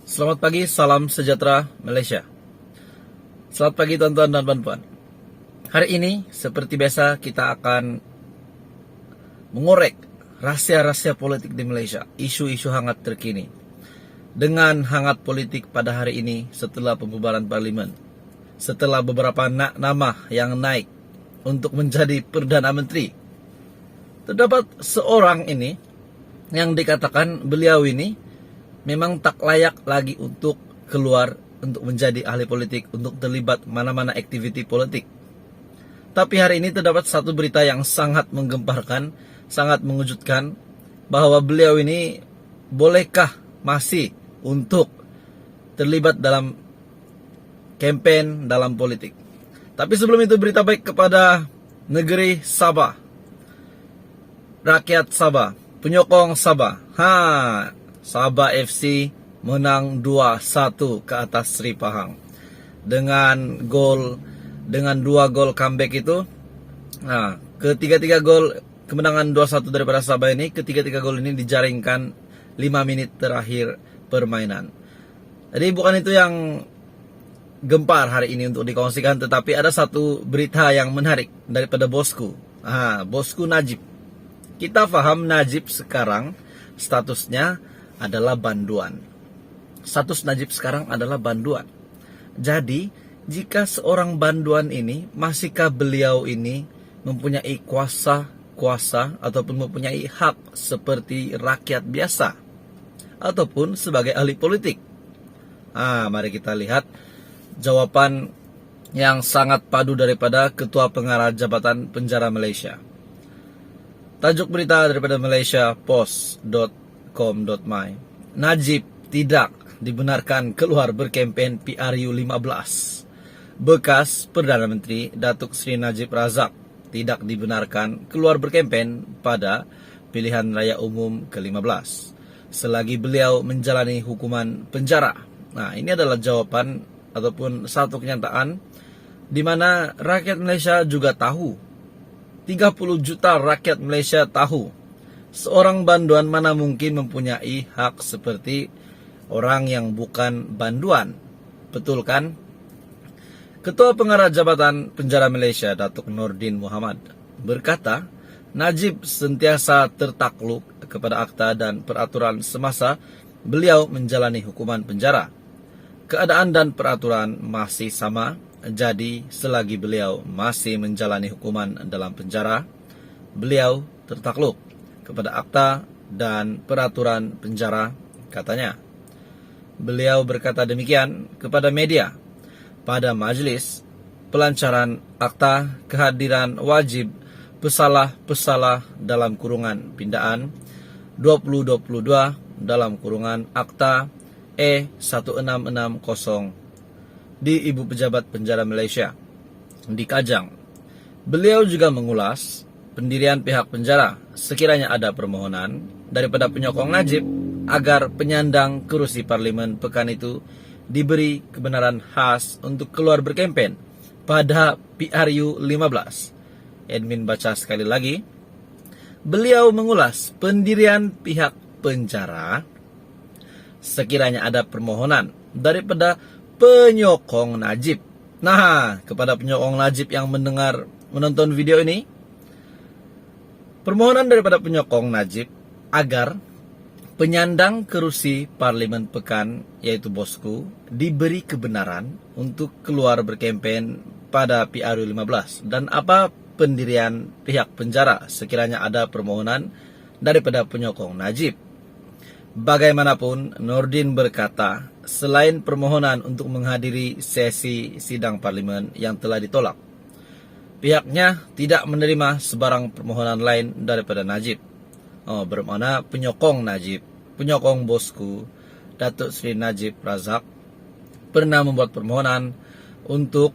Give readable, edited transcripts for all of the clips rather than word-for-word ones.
Selamat pagi, salam sejahtera Malaysia. Selamat pagi tuan-tuan dan puan-puan. Hari ini seperti biasa kita akan mengorek rahasia-rahasia politik di Malaysia, isu-isu hangat terkini. Dengan hangat politik pada hari ini setelah pembubaran parlimen, setelah beberapa nama yang naik untuk menjadi Perdana Menteri, terdapat seorang ini yang dikatakan beliau ini memang tak layak lagi untuk keluar untuk menjadi ahli politik, untuk terlibat mana-mana aktiviti politik. Tapi hari ini terdapat satu berita yang sangat menggemparkan, sangat mengejutkan, bahwa beliau ini bolehkah masih untuk terlibat dalam campaign dalam politik. Tapi sebelum itu berita baik kepada negeri Sabah, rakyat Sabah, penyokong Sabah. Sabah FC menang 2-1 ke atas Sri Pahang. Dengan dua gol comeback itu. Ketiga-tiga gol kemenangan 2-1 daripada Sabah ini, ketiga-tiga gol ini dijaringkan 5 menit terakhir permainan. Jadi bukan itu yang gempar hari ini untuk dikongsikan, tetapi ada satu berita yang menarik daripada bosku. Bosku Najib. Kita paham Najib sekarang statusnya adalah banduan. Status Najib sekarang adalah banduan. Jadi, jika seorang banduan ini, masihkah beliau ini mempunyai kuasa ataupun mempunyai hak seperti rakyat biasa ataupun sebagai ahli politik? Mari kita lihat jawaban yang sangat padu daripada Ketua Pengarah Jabatan Penjara Malaysia. Tajuk berita daripada malaysiapost.com.my. Najib tidak dibenarkan keluar berkempen PRU 15. Bekas Perdana Menteri Datuk Seri Najib Razak tidak dibenarkan keluar berkempen pada pilihan raya umum ke-15 selagi beliau menjalani hukuman penjara. Ini adalah jawaban ataupun satu kenyataan di mana rakyat Malaysia juga tahu. 30 juta rakyat Malaysia tahu seorang banduan mana mungkin mempunyai hak seperti orang yang bukan banduan. Betul kan? Ketua Pengarah Jabatan Penjara Malaysia Datuk Nordin Muhammad berkata, Najib sentiasa tertakluk kepada akta dan peraturan semasa beliau menjalani hukuman penjara. Keadaan dan peraturan masih sama, jadi selagi beliau masih menjalani hukuman dalam penjara, beliau tertakluk kepada akta dan peraturan penjara, katanya. Beliau berkata demikian kepada media pada majlis pelancaran akta kehadiran wajib pesalah-pesalah dalam kurungan pindaan 2022 dalam kurungan akta E1660 di Ibu Pejabat Penjara Malaysia di Kajang. Beliau juga mengulas pendirian pihak penjara sekiranya ada permohonan daripada penyokong Najib agar penyandang kerusi parlimen pekan itu diberi kebenaran khas untuk keluar berkempen pada PRU 15. Admin baca sekali lagi. Beliau mengulas pendirian pihak penjara sekiranya ada permohonan daripada penyokong Najib. Kepada penyokong Najib yang menonton video ini, permohonan daripada penyokong Najib agar penyandang kerusi parlimen pekan, yaitu bosku, diberi kebenaran untuk keluar berkempen pada PRU 15. Dan apa pendirian pihak penjara sekiranya ada permohonan daripada penyokong Najib. Bagaimanapun, Nordin berkata, selain permohonan untuk menghadiri sesi sidang parlimen yang telah ditolak, pihaknya tidak menerima sebarang permohonan lain daripada Najib. Bermakna penyokong Najib, penyokong bosku, Datuk Seri Najib Razak, pernah membuat permohonan untuk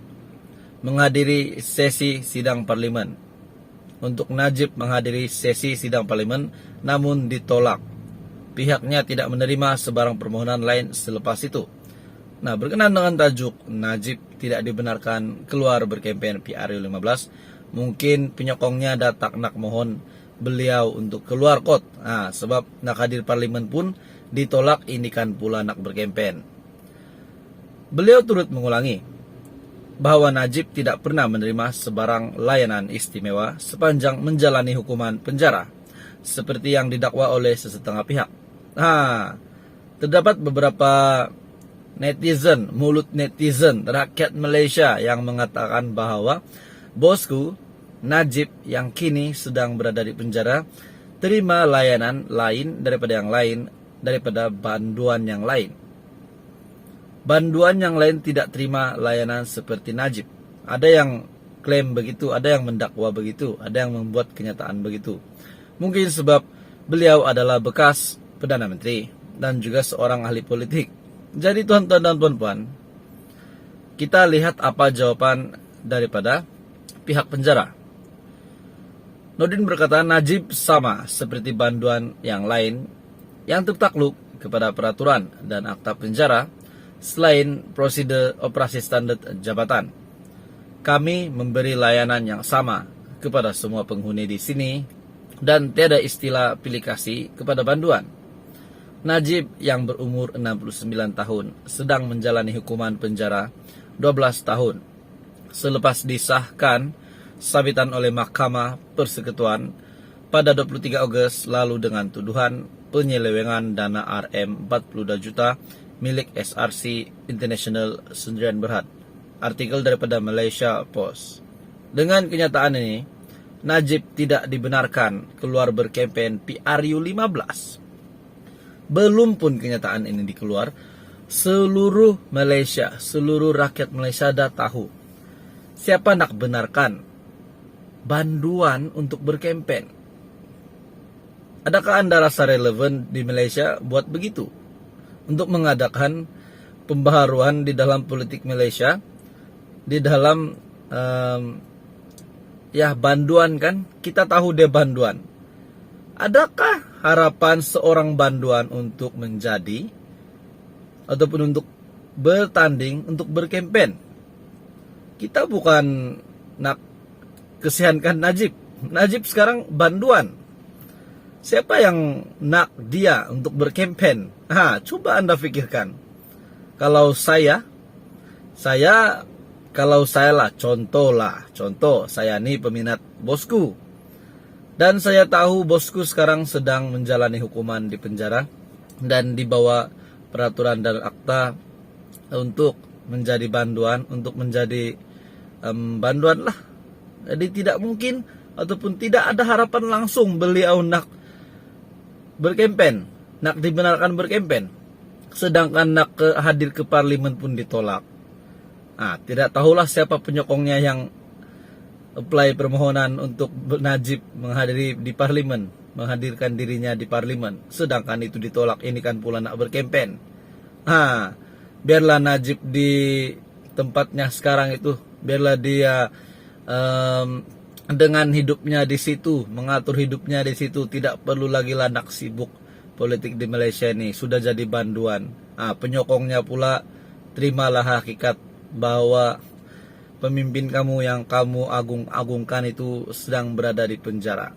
menghadiri sesi sidang parlimen. Untuk Najib menghadiri sesi sidang parlimen, namun ditolak. Pihaknya tidak menerima sebarang permohonan lain selepas itu. Berkenaan dengan tajuk Najib tidak dibenarkan keluar berkempen PRU 15, mungkin penyokongnya tak nak mohon beliau untuk keluar kot. Sebab nak hadir parlimen pun ditolak indikan pula nak berkempen. Beliau turut mengulangi bahwa Najib tidak pernah menerima sebarang layanan istimewa sepanjang menjalani hukuman penjara, seperti yang didakwa oleh sesetengah pihak. Terdapat beberapa mulut netizen rakyat Malaysia yang mengatakan bahwa bosku Najib yang kini sedang berada di penjara terima layanan lain daripada banduan yang lain. Banduan yang lain tidak terima layanan seperti Najib. Ada yang klaim begitu, ada yang mendakwa begitu, ada yang membuat kenyataan begitu. Mungkin sebab beliau adalah bekas Perdana Menteri dan juga seorang ahli politik. Jadi tuan-tuan dan puan-puan, kita lihat apa jawaban daripada pihak penjara. Nordin berkata Najib sama seperti banduan yang lain yang tertakluk kepada peraturan dan akta penjara selain prosedur operasi standar jabatan. Kami memberi layanan yang sama kepada semua penghuni di sini dan tiada istilah pilih kasih kepada banduan. Najib yang berumur 69 tahun sedang menjalani hukuman penjara 12 tahun selepas disahkan sabitan oleh Mahkamah Persekutuan pada 23 Ogos lalu dengan tuduhan penyelewengan dana RM 42 juta milik SRC International Sdn Bhd. Artikel daripada Malaysia Post. Dengan kenyataan ini, Najib tidak dibenarkan keluar berkempen PRU 15. Belum pun kenyataan ini dikeluar, seluruh Malaysia, seluruh rakyat Malaysia dah tahu siapa nak benarkan banduan untuk berkempen. Adakah anda rasa relevan di Malaysia buat begitu? Untuk mengadakan pembaharuan di dalam politik Malaysia, di dalam banduan kan, kita tahu dia banduan. Adakah harapan seorang banduan untuk menjadi ataupun untuk bertanding untuk berkempen? Kita bukan nak kesiankan Najib. Najib sekarang banduan. Siapa yang nak dia untuk berkempen? Coba anda fikirkan. Kalau saya lah, contoh, saya ni peminat bosku. Dan saya tahu bosku sekarang sedang menjalani hukuman di penjara dan dibawa peraturan dan akta untuk menjadi banduan, untuk menjadi banduan lah. Jadi tidak mungkin ataupun tidak ada harapan langsung beliau nak berkempen, nak dibenarkan berkempen, sedangkan nak hadir ke parlimen pun ditolak. Tidak tahulah siapa penyokongnya yang apply permohonan untuk Najib menghadiri di parlimen, menghadirkan dirinya di parlimen, sedangkan itu ditolak. Ini kan pula nak berkempen. Biarlah Najib di tempatnya sekarang itu, biarlah dia dengan hidupnya di situ, mengatur hidupnya di situ, tidak perlu lagi lah nak sibuk politik di Malaysia ini, sudah jadi banduan. Penyokongnya pula terimalah hakikat bahwa pemimpin kamu yang kamu agung-agungkan itu sedang berada di penjara.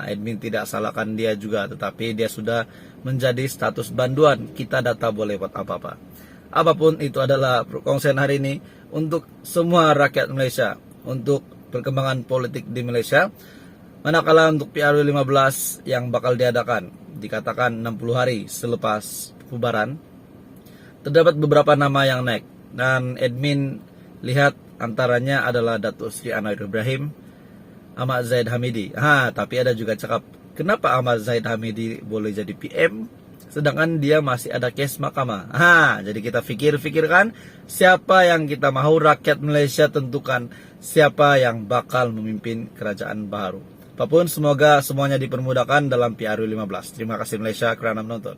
Admin tidak salahkan dia juga, tetapi dia sudah menjadi status banduan. Kita data boleh buat apa-apa. Apapun itu adalah perkongsian hari ini untuk semua rakyat Malaysia, untuk perkembangan politik di Malaysia. Manakala untuk PRU 15 yang bakal diadakan, dikatakan 60 hari selepas pembubaran, terdapat beberapa nama yang naik. Dan admin lihat antaranya adalah Datuk Seri Anwar Ibrahim, Ahmad Zahid Hamidi. Tapi ada juga cakap, kenapa Ahmad Zahid Hamidi boleh jadi PM sedangkan dia masih ada kes mahkamah? Jadi kita fikirkan siapa yang kita mahu, rakyat Malaysia tentukan siapa yang bakal memimpin kerajaan baru. Apapun, semoga semuanya dipermudahkan dalam PRU 15. Terima kasih Malaysia kerana menonton.